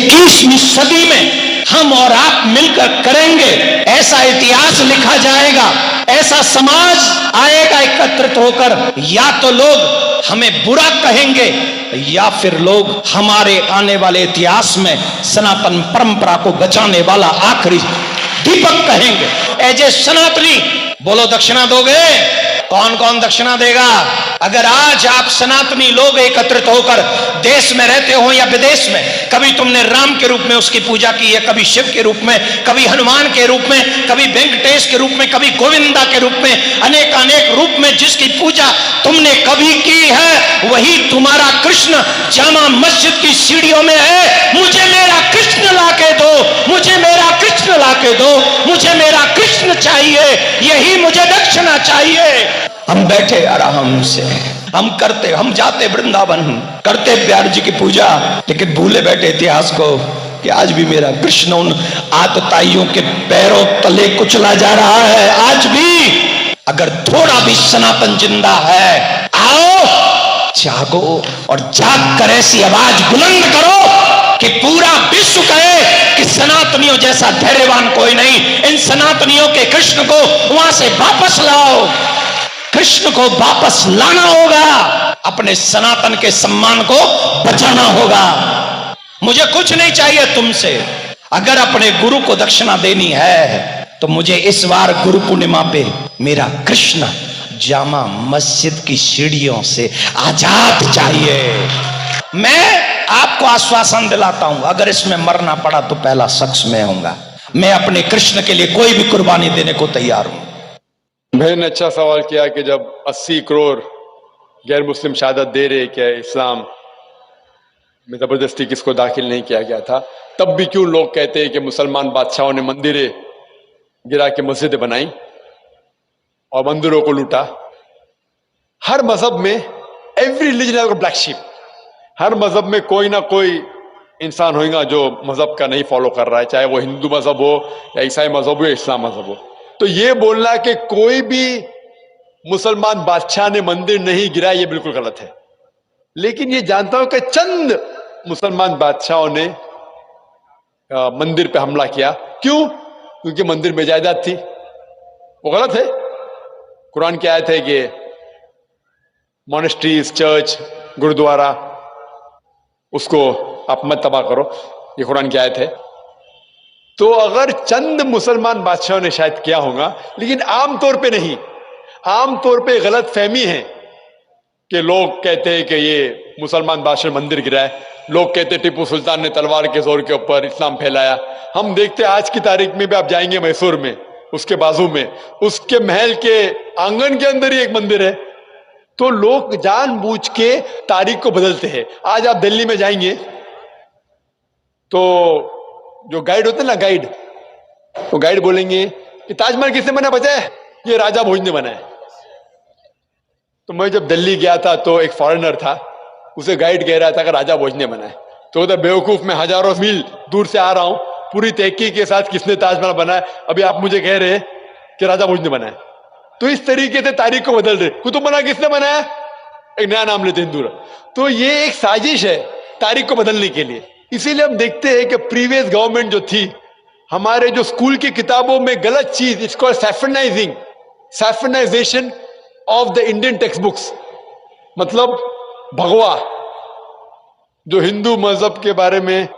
21वीं सदी में हम और आप मिलकर करेंगे, ऐसा इतिहास लिखा जाएगा, ऐसा समाज आएगा एकत्रित होकर। या तो लोग हमें बुरा कहेंगे या फिर लोग हमारे आने वाले इतिहास में सनातन परंपरा को बचाने वाला आखिरी दीपक कहेंगे। ऐसे सनातनी बोलो, दक्षिणा दोगे? कौन कौन दक्षिणा देगा? अगर आज आप सनातनी लोग एकत्रित होकर देश में रहते हो या विदेश में, कभी तुमने राम के रूप में उसकी पूजा की है, कभी शिव के रूप में, कभी हनुमान के रूप में, कभी वेंकटेश के रूप में, कभी गोविंदा के रूप में, अनेक अनेक रूप में जिसकी पूजा तुमने कभी की है, वही तुम्हारा कृष्ण जामा मस्जिद की सीढ़ियों में है। मुझे मेरा कृष्ण लाके दो, मुझे मेरा कृष्ण लाके दो, मुझे मेरा कृष्ण चाहिए, यही मुझे दक्षिणा चाहिए। हम बैठे आराम से, हम जाते वृंदावन, करते प्यार जी की पूजा, लेकिन भूले बैठे इतिहास को कि आज भी मेरा कृष्ण उन आतताइयों के पैरों तले कुचला जा रहा है। आज भी अगर थोड़ा भी सनातन जिंदा है, आओ जागो और जाग कर ऐसी आवाज बुलंद करो कि पूरा विश्व कहे कि सनातनियों जैसा धैर्यवान कोई नहीं। इन सनातनियों के कृष्ण को वहां से वापस लाओ, कृष्ण को वापस लाना होगा, अपने सनातन के सम्मान को बचाना होगा। मुझे कुछ नहीं चाहिए तुमसे, अगर अपने गुरु को दक्षिणा देनी है तो मुझे इस बार गुरु पूर्णिमा पे मेरा कृष्ण जामा मस्जिद की सीढ़ियों से आजाद चाहिए। मैं आपको आश्वासन दिलाता हूं, अगर इसमें मरना पड़ा तो पहला शख्स मैं होऊंगा। मैं अपने कृष्ण के लिए कोई भी कुर्बानी देने को तैयार हूं। भाई ने अच्छा सवाल किया कि जब 80 करोड़ गैर मुस्लिम शहादत दे रहे, क्या इस्लाम में जबरदस्ती किसको दाखिल नहीं किया गया था, तब भी क्यों लोग कहते हैं कि मुसलमान बादशाहों ने मंदिरें गिरा के मस्जिदें बनाई और मंदिरों को लूटा? हर मजहब में every religion has a black sheep. हर मजहब में कोई ना कोई इंसान होगा जो मजहब का नहीं फॉलो कर रहा है, चाहे वो हिंदू मजहब हो या ईसाई मजहब हो या इस्लाम मजहब हो। तो ये बोलना कि कोई भी मुसलमान बादशाह ने मंदिर नहीं गिराया, ये बिल्कुल गलत है। लेकिन ये जानता हूं कि चंद मुसलमान बादशाहों ने मंदिर पे हमला किया। क्यों? क्योंकि मंदिर में जायदाद थी। वो गलत है। कुरान की आयत है कि मॉनेस्ट्रीज, चर्च, गुरुद्वारा, उसको आप मत तबाह करो, ये कुरान की आयत है। तो अगर चंद मुसलमान बादशाहों ने शायद किया होगा, लेकिन आमतौर पे नहीं। आमतौर पे गलत फहमी है कि लोग कहते हैं कि ये मुसलमान बादशाह मंदिर गिराए, लोग कहते हैं टीपू सुल्तान ने तलवार के जोर के ऊपर इस्लाम फैलाया। हम देखते हैं आज की तारीख में भी, आप जाएंगे मैसूर में, उसके बाजू में, उसके महल के आंगन के अंदर ही एक मंदिर है। तो लोग जानबूझ के तारीख को बदलते हैं। आज आप दिल्ली में जाएंगे तो जो गाइड होते हैं ना, गाइड, वो गाइड बोलेंगे कि ताजमहल किसने बनाया? बचा है, ये राजा भोज ने बनाया। तो मैं जब दिल्ली गया था तो एक फॉरेनर था, उसे गाइड कह रहा था कि राजा भोज ने बनाया। तो उधर बेवकूफ, मैं हजारों मील दूर से आ रहा हूं, पूरी तहकीक के साथ किसने ताजमहल बनाया, अभी आप मुझे कह रहे हैं कि राजा भोज ने बनाया। तो इस तरीके से तारीख को बदल रहे। कुतुब मीनार किसने बनाया? एक नया नाम लेते हिंदू। तो ये एक साजिश है तारीख को बदलने के लिए। इसीलिए हम देखते हैं कि प्रीवियस गवर्नमेंट जो थी, हमारे जो स्कूल की किताबों में गलत चीज, it's called saffronization of the Indian text books, मतलब भगवा, जो हिंदू मजहब के बारे में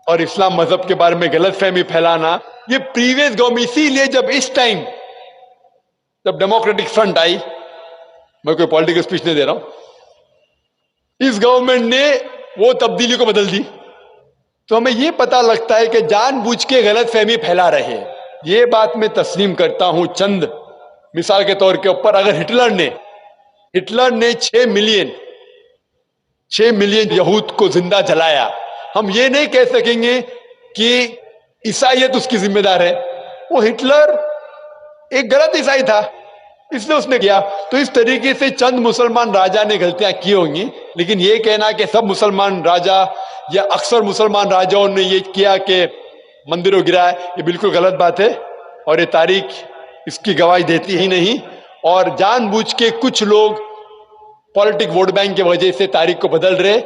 और इस्लाम मजहब के बारे में गलत फहमी फैलाना, ये प्रीवियस गवर्नमेंट। इसीलिए जब इस टाइम जब डेमोक्रेटिक फ्रंट आई, मैं कोई पॉलिटिकल स्पीच नहीं दे रहा हूं, इस गवर्नमेंट ने वो तब्दीली को बदल दी। तो हमें यह पता लगता है कि जानबूझ के गलत फहमी फैला रहे हैं। ये बात मैं तस्लीम करता हूं। चंद मिसाल के तौर के ऊपर, अगर हिटलर ने 6 मिलियन यहूद को जिंदा जलाया, हम ये नहीं कह सकेंगे कि ईसाईयत उसकी जिम्मेदार है। वो हिटलर एक गलत ईसाई था, इसलिए उसने किया। तो इस तरीके से चंद मुसलमान राजा ने गलतियां की होंगी, लेकिन ये कहना कि सब मुसलमान राजा या अक्सर मुसलमान राजाओं ने ये किया कि मंदिरों गिराए, ये बिल्कुल गलत बात है और ये तारीख इसकी गवाही देती ही नहीं। और जानबूझ के कुछ लोग पॉलिटिक वोट बैंक की वजह से तारीख को बदल रहे,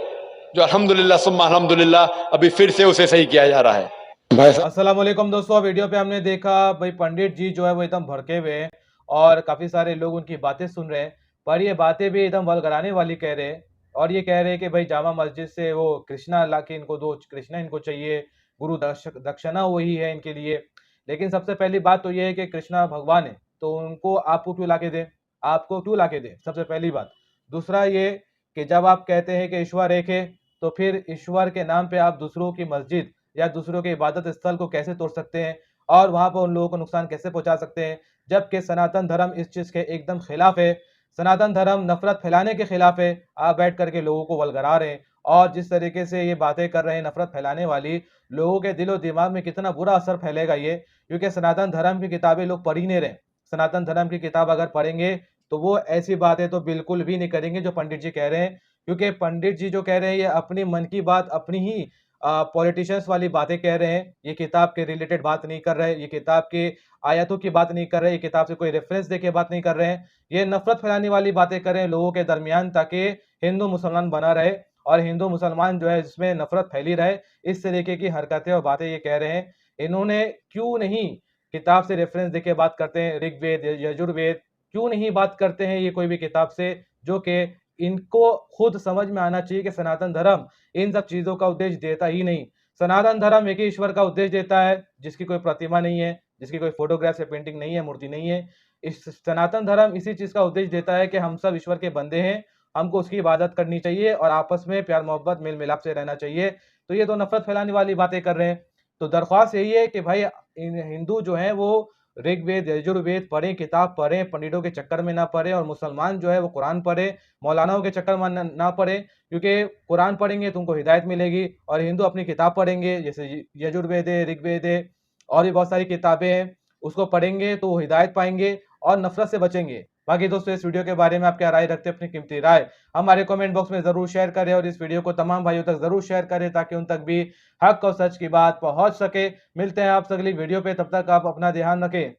जो अल्हम्दुलिल्लाह सुम्मा अल्हम्दुलिल्लाह अभी फिर से उसे सही किया जा रहा है। भाई साहब, अस्सलाम वालेकुम दोस्तों। वीडियो पे हमने देखा भाई पंडित जी जो है वो एकदम भड़के हुए हैं और काफी सारे लोग उनकी बातें सुन रहे हैं, पर ये बातें भी एकदम वल्गराने वाली कह रहे हैं और ये कह रहे हैं कि भाई जामा मस्जिद से वो कृष्णा ला के इनको दो, कृष्णा इनको चाहिए, गुरु दक्षिणा वही है इनके लिए। लेकिन सबसे पहली बात तो ये है कि कृष्णा भगवान है तो उनको आपको क्यों ला के दे, आपको क्यों ला के दे, सबसे पहली बात। दूसरा ये कि जब आप कहते हैं कि ईश्वर एक है तो फिर ईश्वर के नाम पे आप दूसरों की मस्जिद या दूसरों के इबादत स्थल को कैसे तोड़ सकते हैं और वहां पर उन लोगों को नुकसान कैसे पहुंचा सकते हैं, जबकि सनातन धर्म इस चीज के एकदम खिलाफ है। सनातन धर्म नफरत फैलाने के खिलाफ है। आप बैठ करके लोगों को वलगरा रहे हैं और जिस तरीके से ये बातें कर रहे हैं नफरत फैलाने वाली, लोगों के दिलो दिमाग में कितना बुरा असर फैलेगा ये, क्योंकि सनातन धर्म की किताबें लोग पढ़ ही नहीं रहे। सनातन धर्म की किताब अगर पढ़ेंगे तो वो ऐसी बातें तो बिल्कुल भी नहीं करेंगे जो पंडित जी कह रहे हैं, क्योंकि पंडित जी जो कह रहे हैं ये अपनी मन की बात, अपनी ही पॉलिटिशियंस वाली बातें कह रहे हैं। ये किताब के रिलेटेड बात नहीं कर रहे, ये किताब के आयतों की बात नहीं कर रहे, ये किताब से कोई रेफरेंस देके बात नहीं कर रहे हैं। ये नफरत फैलाने वाली बातें कर रहे हैं लोगों के दरमियान, ताकि हिंदू मुसलमान बना रहे और हिंदू मुसलमान जो है जिसमें नफरत फैली रहे। इस तरीके की हरकतें और बातें ये कह रहे हैं। इन्होंने क्यों नहीं किताब से रेफरेंस देके बात करते हैं, ऋग्वेद यजुर्वेद क्यों नहीं बात करते हैं ये कोई भी किताब से, जो कि इनको खुद समझ में आना चाहिए कि सनातन धर्म इन सब चीजों का उद्देश्य देता ही नहीं। सनातन धर्म एक ही ईश्वर का उद्देश्य देता है, जिसकी कोई प्रतिमा नहीं है, जिसकी कोई फोटोग्राफ या पेंटिंग नहीं है, मूर्ति नहीं है। इस सनातन धर्म इसी चीज का उद्देश्य देता है कि हम सब ईश्वर के बंदे हैं, हमको उसकी इबादत करनी चाहिए और आपस में प्यार मोहब्बत मेल मिलाप से रहना चाहिए। तो ये तो नफरत फैलाने वाली बातें कर रहे हैं। तो दरख्वास्त यही है कि भाई हिंदू जो है वो ऋग्वेद यजुर्वेद पढ़ें, किताब पढ़ें, पंडितों के चक्कर में ना पड़े, और मुसलमान जो है वो कुरान पढ़े, मौलानाओं के चक्कर में ना पड़े, क्योंकि कुरान पढ़ेंगे तो उनको हिदायत मिलेगी। और हिंदू अपनी किताब पढ़ेंगे, जैसे यजुर्वेद है, ऋग्वेद है और भी बहुत सारी किताबें हैं, उसको पढ़ेंगे तो वो हिदायत पाएंगे और नफरत से बचेंगे। बाकी दोस्तों इस वीडियो के बारे में आप क्या राय रखते हैं, अपनी कीमती राय हमारे कमेंट बॉक्स में जरूर शेयर करें और इस वीडियो को तमाम भाइयों तक जरूर शेयर करें ताकि उन तक भी हक और सच की बात पहुंच सके। मिलते हैं आपसे अगली वीडियो पे, तब तक आप अपना ध्यान रखें।